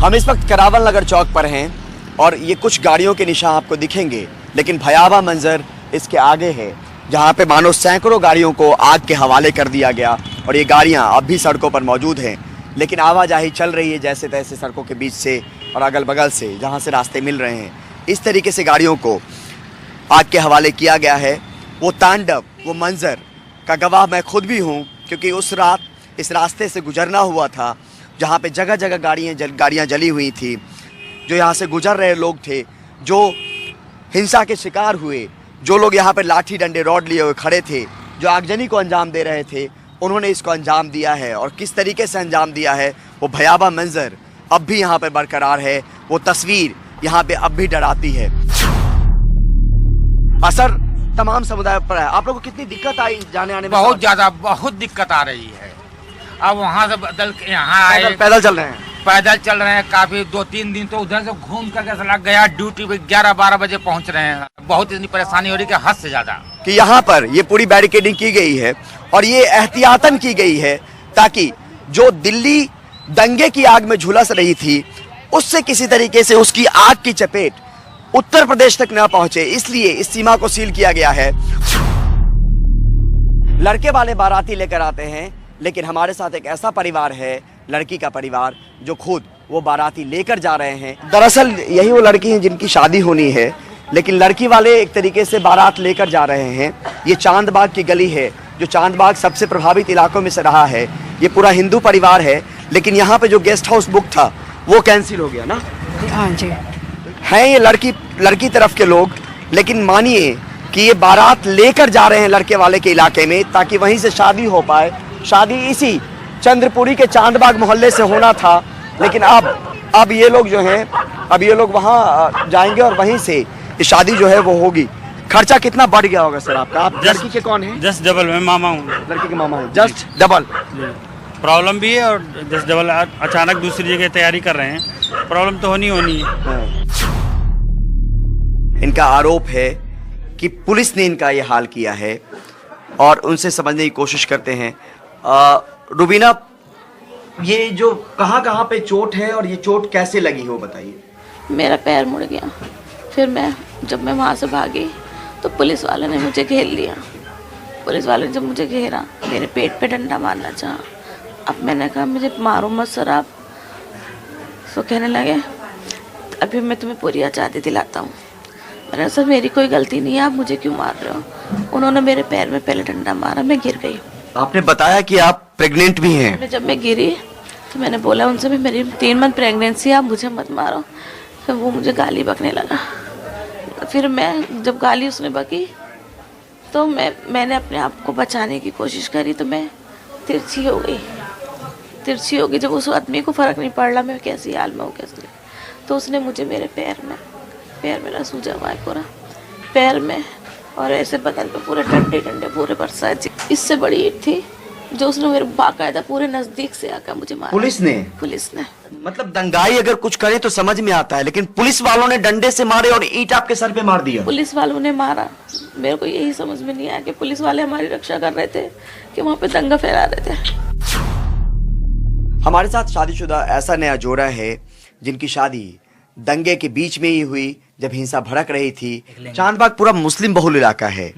हम इस वक्त करावल नगर चौक पर हैं और ये कुछ गाड़ियों के निशान आपको दिखेंगे, लेकिन भयावह मंजर इसके आगे है, जहाँ पे मानो सैकड़ों गाड़ियों को आग के हवाले कर दिया गया और ये गाड़ियाँ अब भी सड़कों पर मौजूद हैं, लेकिन आवाजाही चल रही है जैसे तैसे सड़कों के बीच से और अगल बगल से जहाँ से रास्ते मिल रहे हैं। इस तरीके से गाड़ियों को आग के हवाले किया गया है। वो तांडव, वो मंजर का गवाह मैं खुद भी हूँ, क्योंकि उस रात इस रास्ते से गुजरना हुआ था जहाँ पे जगह जगह गाड़ियाँ जली हुई थी। जो यहाँ से गुजर रहे लोग थे, जो हिंसा के शिकार हुए, जो लोग यहाँ पे लाठी डंडे रॉड लिए हुए खड़े थे, जो आगजनी को अंजाम दे रहे थे, उन्होंने इसको अंजाम दिया है। और किस तरीके से अंजाम दिया है, वो भयावह मंजर अब भी यहाँ पे बरकरार है। वो तस्वीर यहाँ पे अब भी डराती है। असर तमाम समुदाय पर है। आप लोगों को कितनी दिक्कत आई जाने आने में? बहुत ज्यादा, बहुत दिक्कत आ रही है। अब वहाँ से बदल के यहाँ आए, पैदल चल रहे हैं। पैदल चल रहे हैं। काफी 2-3 दिन तो उधर से घूम करके चला गया, ड्यूटी पे 11-12 बजे पहुँच रहे हैं। बहुत इतनी परेशानी हो रही है कि हद से ज्यादा। कि यहाँ पर ये पूरी बैरिकेडिंग की गई है और ये एहतियातन की गई है ताकि जो दिल्ली दंगे की आग में झुलस रही थी, उससे किसी तरीके से उसकी आग की चपेट उत्तर प्रदेश तक न पहुंचे, इसलिए इस सीमा को सील किया गया है। लड़के वाले बाराती लेकर आते हैं, लेकिन हमारे साथ एक ऐसा परिवार है, लड़की का परिवार, जो खुद वो बाराती लेकर जा रहे हैं। दरअसल यही वो लड़की हैं जिनकी शादी होनी है, लेकिन लड़की वाले एक तरीके से बारात लेकर जा रहे हैं। ये चांदबाग की गली है, जो चांदबाग सबसे प्रभावित इलाकों में से रहा है। ये पूरा हिंदू परिवार है, लेकिन यहाँ पे जो गेस्ट हाउस बुक था वो कैंसिल हो गया ना? हाँ जी। हैं ये लड़की तरफ के लोग, लेकिन मानिए कि ये बारात लेकर जा रहे हैं लड़के वाले के इलाके में, ताकि वहीं से शादी हो पाए। शादी इसी चंद्रपुरी के चांदबाग मोहल्ले से होना था, लेकिन अब ये लोग जो हैं, अब ये लोग वहाँ जाएंगे और वहीं से ये शादी जो है वो होगी। खर्चा कितना बढ़ गया होगा सर आपका? आप लड़की के कौन हैं? जस्ट डबल, मैं मामा हूँ। लड़की के मामा हैं। जस्ट डबल प्रॉब्लम भी है और जस्ट डबल। अचानक दूसरी जगह तैयारी कर रहे हैं, प्रॉब्लम तो होनी है। इनका आरोप है कि पुलिस ने इनका ये हाल किया है और उनसे समझने की कोशिश करते हैं। रुबीना, ये जो कहाँ पे चोट है और ये चोट कैसे लगी हो, बताइए। मेरा पैर मुड़ गया, फिर जब मैं वहाँ से भागी तो पुलिस वाले ने मुझे घेर लिया। पुलिस वाले ने जब मुझे घेरा, मेरे पेट पे डंडा मारना चाहा। अब मैंने कहा मुझे मारो मत सर आप। तो कहने लगे अभी मैं तुम्हें पूरी आज़ादी दिलाता हूँ। मैंने सर मेरी कोई गलती नहीं है, आप मुझे क्यों मार रहे हो? उन्होंने मेरे पैर में पहले डंडा मारा, मैं गिर गई। आपने बताया कि आप प्रेग्नेंट भी हैं। जब मैं गिरी तो मैंने बोला उनसे भी मेरी 3 मंथ प्रेगनेंसी, आप मुझे मत मारो। फिर वो मुझे गाली बकने लगा। फिर मैं जब गाली उसने बकी तो मैंने अपने आप को बचाने की कोशिश करी, तो मैं तिरछी हो गई। जब उस आदमी को फ़र्क नहीं पड़ रहा मैं कैसी हाल में हूँ कैसे, तो उसने मुझे मेरे पैर मेरा सूजा हुआ है पूरा पैर में, और ऐसे बदन पे पूरे डंडे पूरे बरसात। इससे बड़ी ईंट थी जो उसने मेरे बाकायदा पूरे नजदीक से आकर मुझे मारा। पुलिस ने मतलब दंगाई अगर कुछ करे तो समझ में आता है, लेकिन पुलिस वालों ने डंडे से मारे और ईंट आपके सर पे मार दिया। पुलिस वालों ने मारा, मेरे को यही समझ में नहीं आया कि पुलिस वाले हमारी रक्षा कर रहे थे कि वहाँ पे दंगा फैला रहे थे। हमारे साथ शादीशुदा ऐसा नया जोड़ा है जिनकी शादी दंगे के बीच में ही हुई, जब हिंसा भड़क रही थी। चांदबाग पूरा मुस्लिम बहुल इलाका है,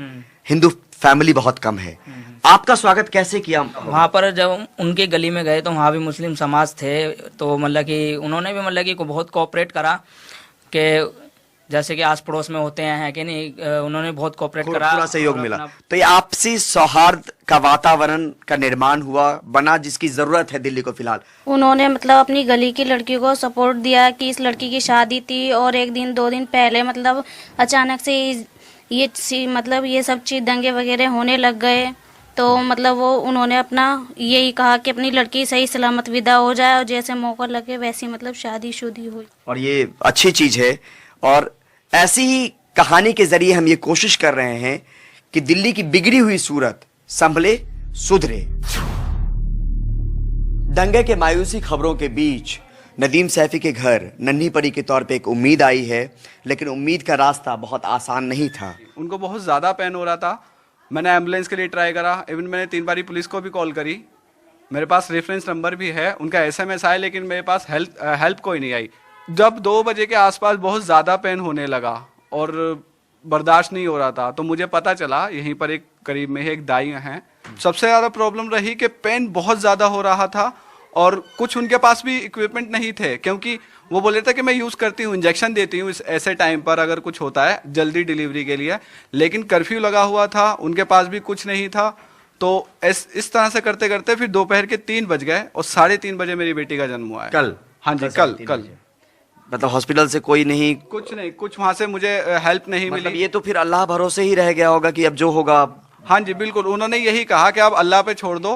हिंदू फैमिली बहुत कम है। आपका स्वागत कैसे किया वहाँ पर? जब उनके गली में गए तो वहाँ भी मुस्लिम समाज थे, तो मतलब कि उन्होंने भी मतलब कि बहुत कोऑपरेट करा कि जैसे कि आस पड़ोस में होते हैं कि नहीं, उन्होंने बहुत कोऑपरेट करा, पूरा सहयोग मिला। तो ये आपसी सौहार्द का वातावरण का निर्माण बना, जिसकी जरूरत है दिल्ली को फिलहाल। उन्होंने मतलब अपनी गली की लड़की को सपोर्ट दिया कि इस लड़की की शादी थी और 1 दिन 2 दिन पहले मतलब अचानक से ये सब चीज दंगे वगैरह होने लग गए, तो मतलब उन्होंने अपना यही कहा कि अपनी लड़की सही सलामत विदा हो जाए और जैसे मौका लगे वैसी मतलब शादी शुदी हुई। और ये अच्छी चीज है, और ऐसी ही कहानी के जरिए हम ये कोशिश कर रहे हैं कि दिल्ली की बिगड़ी हुई सूरत संभले, सुधरे। दंगे के मायूसी खबरों के बीच नदीम सैफी के घर नन्ही परी के तौर पे एक उम्मीद आई है, लेकिन उम्मीद का रास्ता बहुत आसान नहीं था। उनको बहुत ज़्यादा पेन हो रहा था। मैंने एम्बुलेंस के लिए ट्राई करा, इवन मैंने 3 बारी पुलिस को भी कॉल करी, मेरे पास रेफरेंस नंबर भी है, उनका एसएमएस आया, लेकिन मेरे पास हेल्प कोई नहीं आई। जब 2 बजे के आसपास बहुत ज़्यादा पेन होने लगा और बर्दाश्त नहीं हो रहा था, तो मुझे पता चला यहीं पर एक करीब में एक दाई हैं। सबसे ज़्यादा प्रॉब्लम रही कि पेन बहुत ज़्यादा हो रहा था और कुछ उनके पास भी इक्विपमेंट नहीं थे, क्योंकि वो बोल रहे थे कि मैं यूज़ करती हूँ, इंजेक्शन देती हूँ इस ऐसे टाइम पर अगर कुछ होता है जल्दी डिलीवरी के लिए, लेकिन कर्फ्यू लगा हुआ था, उनके पास भी कुछ नहीं था। तो इस तरह से करते करते फिर दोपहर के 3 बज गए और 3:30 बजे मेरी बेटी का जन्म हुआ है। कल? हाँ जी, कल। मतलब हॉस्पिटल से कोई नहीं? कुछ नहीं, कुछ वहाँ से मुझे हेल्प नहीं मतलब मिली। ये तो फिर अल्लाह भरोसे ही रह गया होगा कि अब जो होगा। हाँ जी बिल्कुल, उन्होंने यही कहा कि आप अल्लाह पे छोड़ दो,